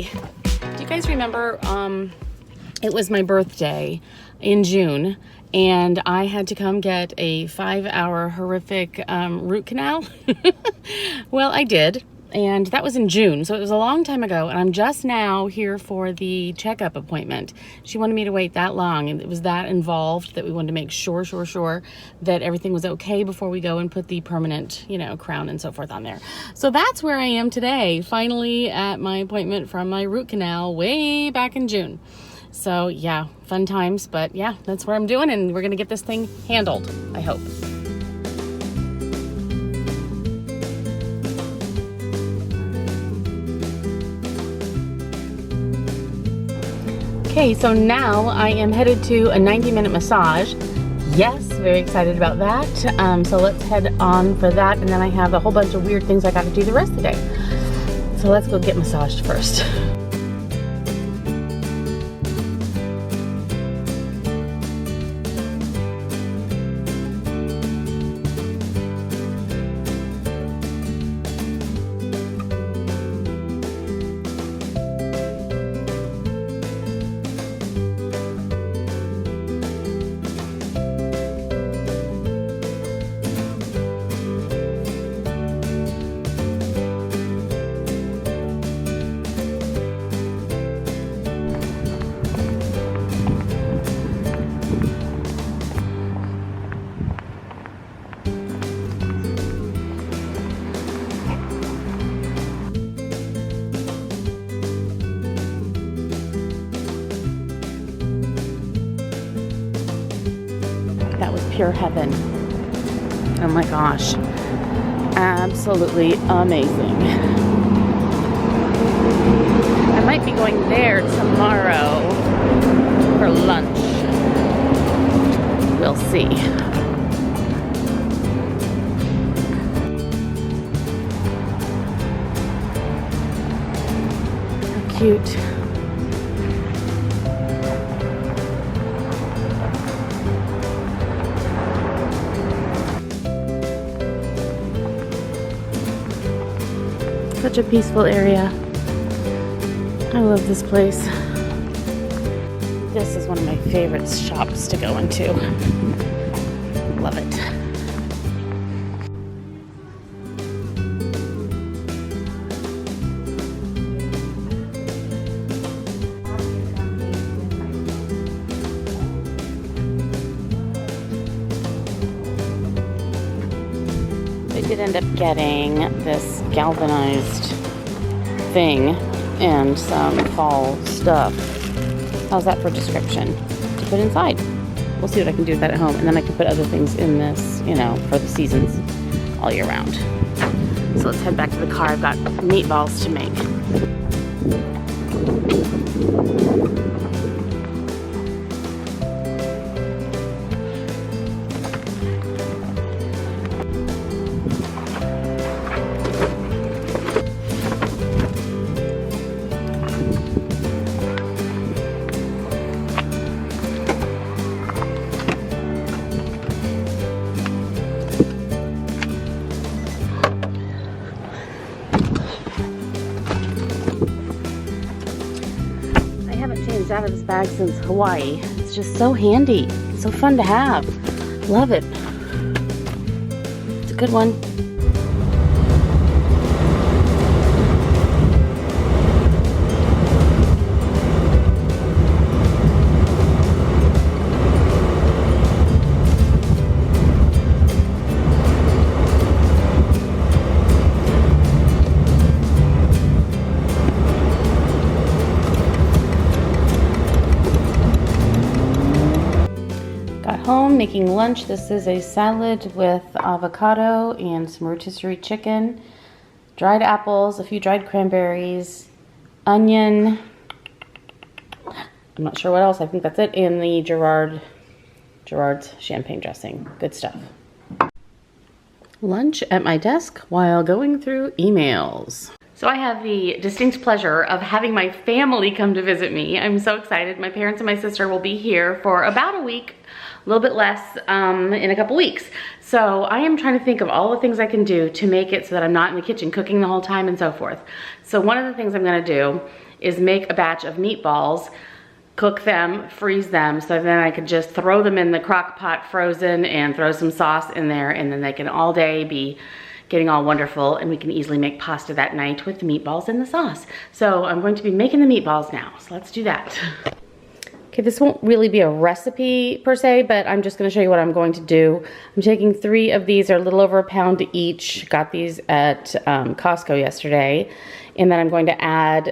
Hey, do you guys remember it was my birthday in June and I had to come get a 5-hour horrific root canal? Well, I did, and that was in June, so it was a long time ago, and I'm just now here for the checkup appointment. She wanted me to wait that long, and it was that involved that we wanted to make sure that everything was okay before we go and put the permanent, crown and so forth on there. So that's where I am today, finally at my appointment from my root canal way back in June. So yeah, fun times, but yeah, that's where I'm doing, and we're gonna get this thing handled, I hope. Okay, so now I am headed to a 90-minute massage. Yes, very excited about that. So let's head on for that, and then I have a whole bunch of weird things I gotta do the rest of the day. So let's go get massaged first. That was pure heaven. Oh my gosh. Absolutely amazing. I might be going there tomorrow for lunch. We'll see. How cute. Such a peaceful area. I love this place. This is one of my favorite shops to go into. Love it. I did end up getting this galvanized thing and some fall stuff. How's that for a description? To put inside. We'll see what I can do with that at home, and then I can put other things in this, for the seasons all year round. So let's head back to the car. I've got meatballs to make. Out of this bag since Hawaii. It's just so handy. It's so fun to have. Love it. It's a good one. Home making lunch. This is a salad with avocado and some rotisserie chicken, dried apples, a few dried cranberries, onion, I'm not sure what else, I think that's it, and the Gerard's champagne dressing. Good stuff. Lunch at my desk while going through emails. So I have the distinct pleasure of having my family come to visit me. I'm so excited. My parents and my sister will be here for about a week, a little bit less in a couple weeks. So I am trying to think of all the things I can do to make it so that I'm not in the kitchen cooking the whole time and so forth. So one of the things I'm gonna do is make a batch of meatballs, cook them, freeze them, so then I could just throw them in the crock pot frozen and throw some sauce in there, and then they can all day be getting all wonderful, and we can easily make pasta that night with the meatballs and the sauce. So I'm going to be making the meatballs now, so let's do that. Okay, this won't really be a recipe per se, but I'm just gonna show you what I'm going to do. I'm taking 3 of these, they're a little over £1 each. Got these at Costco yesterday. And then I'm going to add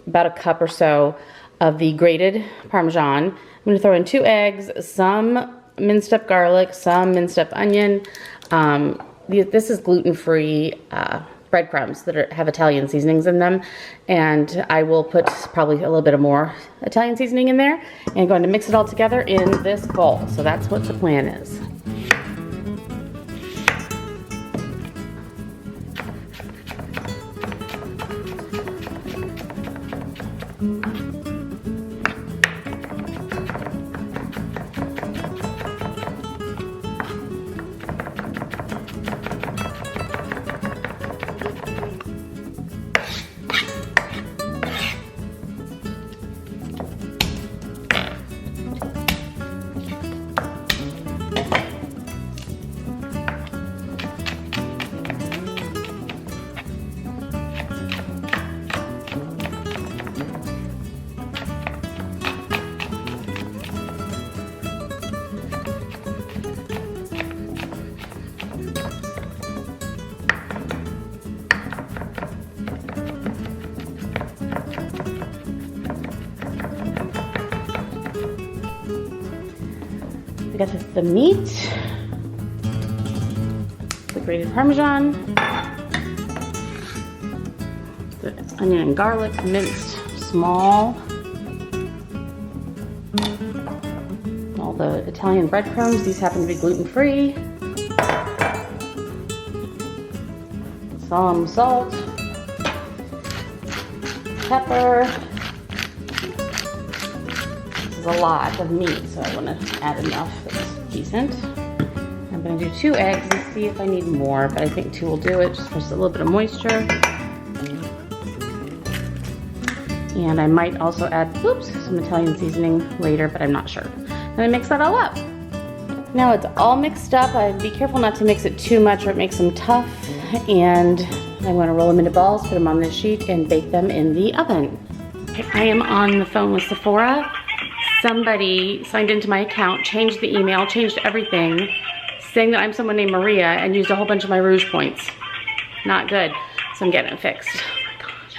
about a cup or so of the grated Parmesan. I'm gonna throw in 2 eggs, some minced up garlic, some minced up onion. This is gluten-free breadcrumbs that have Italian seasonings in them, and I will put probably a little bit of more Italian seasoning in there, and I'm going to mix it all together in this bowl. So that's what the plan is. I got the meat, the grated Parmesan, the onion and garlic minced small, all the Italian breadcrumbs. These happen to be gluten-free, some salt, pepper. A lot of meat, so I want to add enough that's decent. I'm going to do 2 eggs and see if I need more, but I think 2 will do it, just for a little bit of moisture. And I might also add, some Italian seasoning later, but I'm not sure. And I mix that all up. Now it's all mixed up. I'd be careful not to mix it too much or it makes them tough. And I want to roll them into balls, put them on this sheet, and bake them in the oven. Okay, I am on the phone with Sephora. Somebody signed into my account, changed the email, changed everything, saying that I'm someone named Maria and used a whole bunch of my rouge points. Not good, so I'm getting it fixed. Oh my gosh.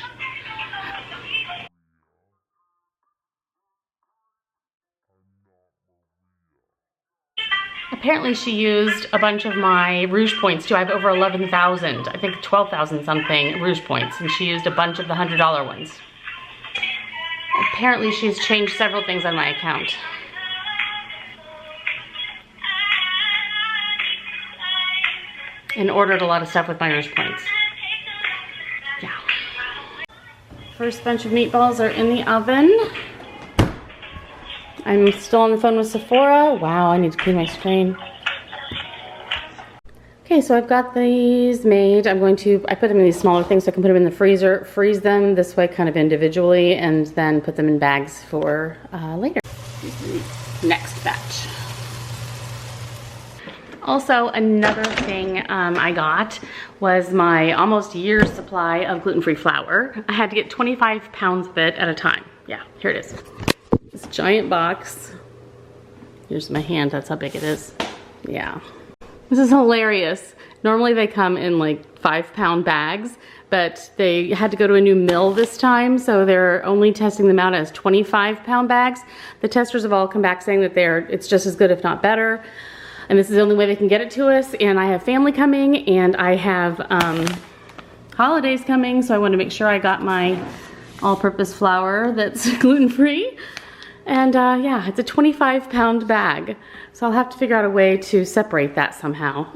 Apparently she used a bunch of my rouge points too. I have over 11,000, I think 12,000 something rouge points, and she used a bunch of the $100 ones. Apparently she's changed several things on my account. And ordered a lot of stuff with my rouge points. Yeah. First bunch of meatballs are in the oven. I'm still on the phone with Sephora. Wow, I need to clean my screen. Okay, so I've got these made. I put them in these smaller things so I can put them in the freezer, freeze them this way kind of individually, and then put them in bags for later. Next batch. Also, another thing I got was my almost year's supply of gluten-free flour. I had to get 25 pounds of it at a time. Yeah, here it is. This giant box. Here's my hand, that's how big it is. Yeah. This is hilarious. Normally they come in like 5-pound bags, but they had to go to a new mill this time, so they're only testing them out as 25-pound bags. The testers have all come back saying that it's just as good, if not better. And this is the only way they can get it to us. And I have family coming, and I have holidays coming, so I want to make sure I got my all-purpose flour that's gluten-free. And yeah, it's a 25-pound bag. So I'll have to figure out a way to separate that somehow.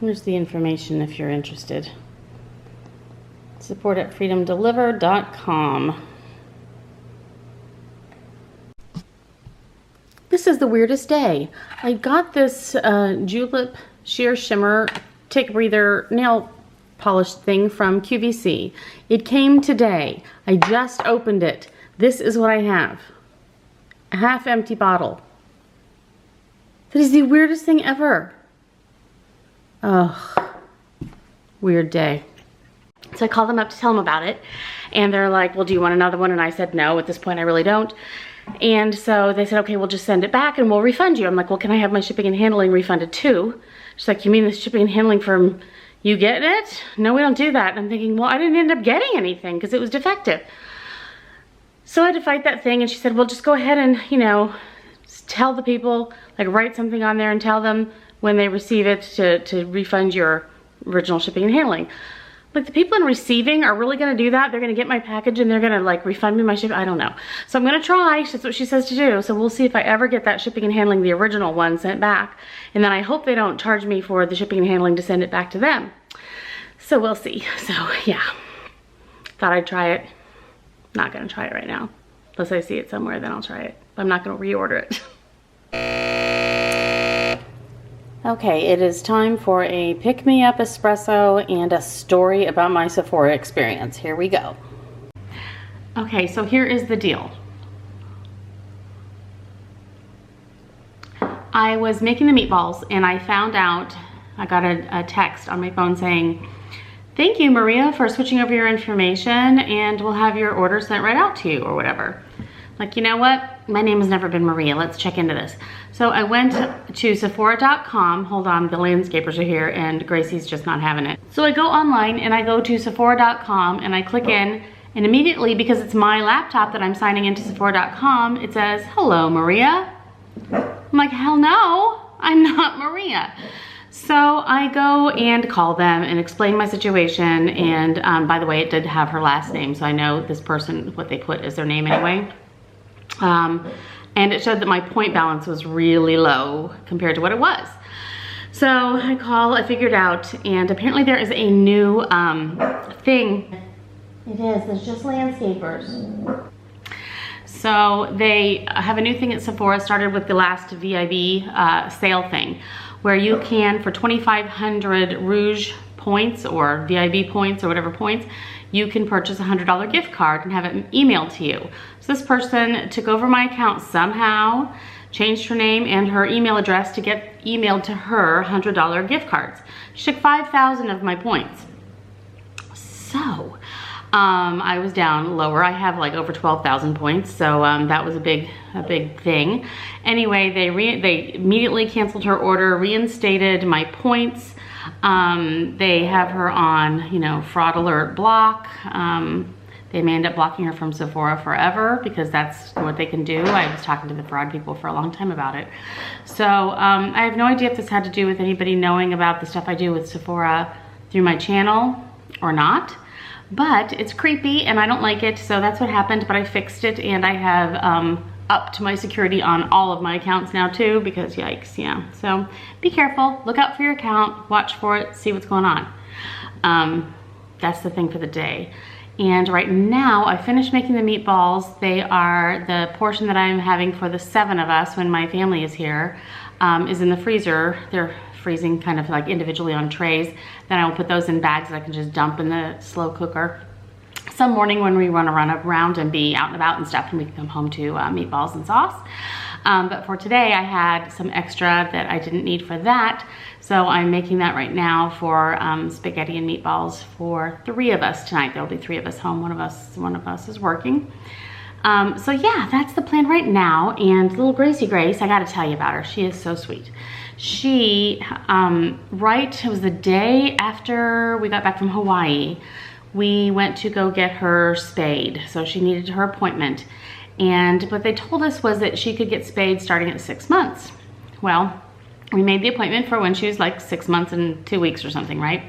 Here's the information if you're interested. Support at freedomdeliver.com. This is the weirdest day. I got this Julep Sheer Shimmer Take a Breather nail polish thing from QVC. It came today. I just opened it. This is what I have. A half empty bottle. That is the weirdest thing ever. Ugh. Weird day. So I called them up to tell them about it. And they're like, well, do you want another one? And I said, no, at this point I really don't. And so they said, okay, we'll just send it back and we'll refund you. I'm like, well, can I have my shipping and handling refunded too? She's like, you mean the shipping and handling from you getting it? No, we don't do that. And I'm thinking, well, I didn't end up getting anything because it was defective. So I had to fight that thing, and she said, well, just go ahead and, you know, tell the people, like write something on there and tell them when they receive it to refund your original shipping and handling. Like, the people in receiving are really gonna do that? They're gonna get my package and they're gonna like refund me my shipping? I don't know. So I'm gonna try, that's what she says to do. So we'll see if I ever get that shipping and handling, the original one, sent back. And then I hope they don't charge me for the shipping and handling to send it back to them. So we'll see. So yeah, thought I'd try it. Not gonna try it right now. Unless I see it somewhere, then I'll try it. I'm not gonna reorder it. Okay, it is time for a pick-me-up espresso and a story about my Sephora experience. Here we go. Okay, so here is the deal. I was making the meatballs and I found out, I got a text on my phone saying, thank you, Maria, for switching over your information, and we'll have your order sent right out to you, or whatever. Like, you know what? My name has never been Maria. Let's check into this. So I went to Sephora.com. Hold on, the landscapers are here, and Gracie's just not having it. So I go online, and I go to Sephora.com, and I click in, and immediately, because it's my laptop that I'm signing into Sephora.com, it says, hello, Maria. I'm like, hell no, I'm not Maria. So I go and call them and explain my situation, and by the way, it did have her last name, so I know this person, what they put as their name anyway. And it showed that my point balance was really low compared to what it was. So I call, I figured out, and apparently there is a new thing. It is, there's just landscapers. So they have a new thing at Sephora, started with the last VIB sale thing, where you can, for 2,500 Rouge points or VIB points or whatever points, you can purchase a $100 gift card and have it emailed to you. So this person took over my account somehow, changed her name and her email address to get emailed to her $100 gift cards. She took 5,000 of my points. So I was down lower. I have like over 12,000 points, so that was a big thing. Anyway, they immediately canceled her order, reinstated my points. They have her on, you know, fraud alert block. They may end up blocking her from Sephora forever because that's what they can do. I was talking to the fraud people for a long time about it. So I have no idea if this had to do with anybody knowing about the stuff I do with Sephora through my channel or not. But it's creepy and I don't like it, so that's what happened, but I fixed it, and I have upped my security on all of my accounts now too, because yikes, yeah. So be careful, look out for your account, watch for it, see what's going on. That's the thing for the day. And right now, I finished making the meatballs. They are the portion that I'm having for the 7 of us when my family is here, is in the freezer. They're freezing kind of like individually on trays. Then I will put those in bags that I can just dump in the slow cooker. Some morning when we want to run around and be out and about and stuff, and we can come home to meatballs and sauce. But for today, I had some extra that I didn't need for that. So I'm making that right now for spaghetti and meatballs for 3 of us tonight. There'll be 3 of us home. One of us is working. So yeah, that's the plan right now. And little Grace, I gotta tell you about her. She is so sweet. She, it was the day after we got back from Hawaii, we went to go get her spayed. So she needed her appointment. And what they told us was that she could get spayed starting at 6 months. Well, we made the appointment for when she was like 6 months and 2 weeks or something, right?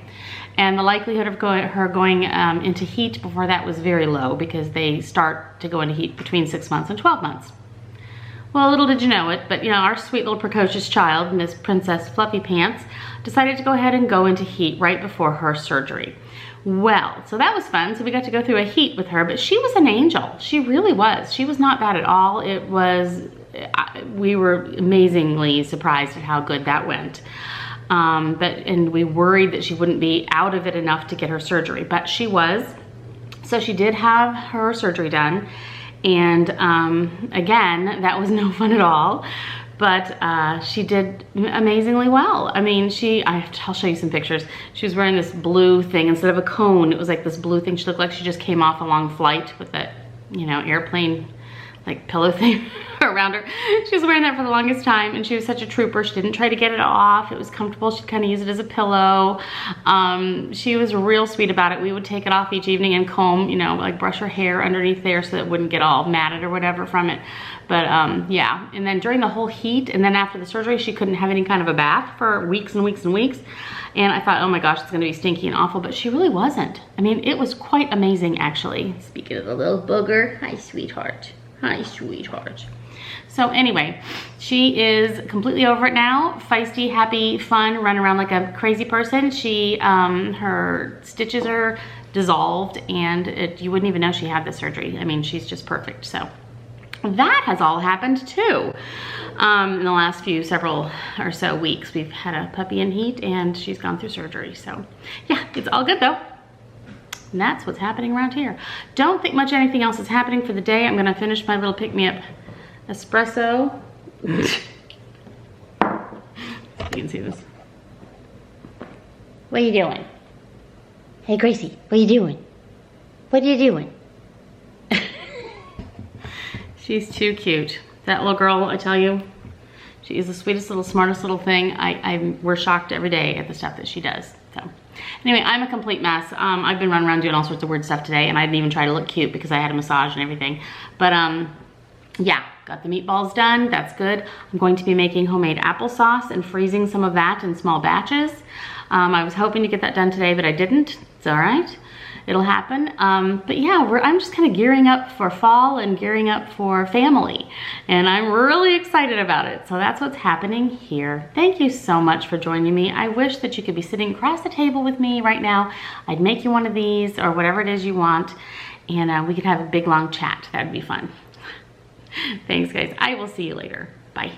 And the likelihood of her going into heat before that was very low, because they start to go into heat between 6 months and 12 months. Well, little did you know it, but you know, our sweet little precocious child, Miss Princess Fluffy Pants, decided to go ahead and go into heat right before her surgery. Well, so that was fun. So we got to go through a heat with her, but she was an angel. She really was. She was not bad at all. It was, we were amazingly surprised at how good that went. and we worried that she wouldn't be out of it enough to get her surgery, but she was. So she did have her surgery done, and again, that was no fun at all, but she did amazingly well. I mean, I'll show you some pictures. She was wearing this blue thing instead of a cone. It was like this blue thing. She looked like she just came off a long flight with that, you know, airplane like pillow thing around her. She was wearing that for the longest time, and she was such a trooper. She didn't try to get it off. It was comfortable. She'd kind of use it as a pillow. She was real sweet about it. We would take it off each evening and comb, you know, like brush her hair underneath there so that it wouldn't get all matted or whatever from it. But yeah, and then during the whole heat, and then after the surgery, she couldn't have any kind of a bath for weeks and weeks and weeks. And I thought, oh my gosh, it's gonna be stinky and awful, but she really wasn't. I mean, it was quite amazing, actually. Speaking of the little booger, hi, sweetheart. Hi, sweetheart. So anyway, she is completely over it now. Feisty, happy, fun, run around like a crazy person. She, her stitches are dissolved, and you wouldn't even know she had the surgery. I mean, she's just perfect. So that has all happened too. In the last several or so weeks, we've had a puppy in heat, and she's gone through surgery. So yeah, it's all good though. And that's what's happening around here. Don't think much anything else is happening for the day. I'm gonna finish my little pick-me-up espresso. You can see this. What are you doing? Hey, Gracie, what are you doing? What are you doing? She's too cute. That little girl, I tell you, she is the sweetest little, smartest little thing. We're shocked every day at the stuff that she does. So anyway, I'm a complete mess. I've been running around doing all sorts of weird stuff today, and I didn't even try to look cute because I had a massage and everything. But yeah, got the meatballs done. That's good. I'm going to be making homemade applesauce and freezing some of that in small batches. I was hoping to get that done today, but I didn't. It's all right. It'll happen. But yeah, I'm just kind of gearing up for fall and gearing up for family. And I'm really excited about it. So that's what's happening here. Thank you so much for joining me. I wish that you could be sitting across the table with me right now. I'd make you one of these or whatever it is you want. And we could have a big long chat. That'd be fun. Thanks guys. I will see you later. Bye.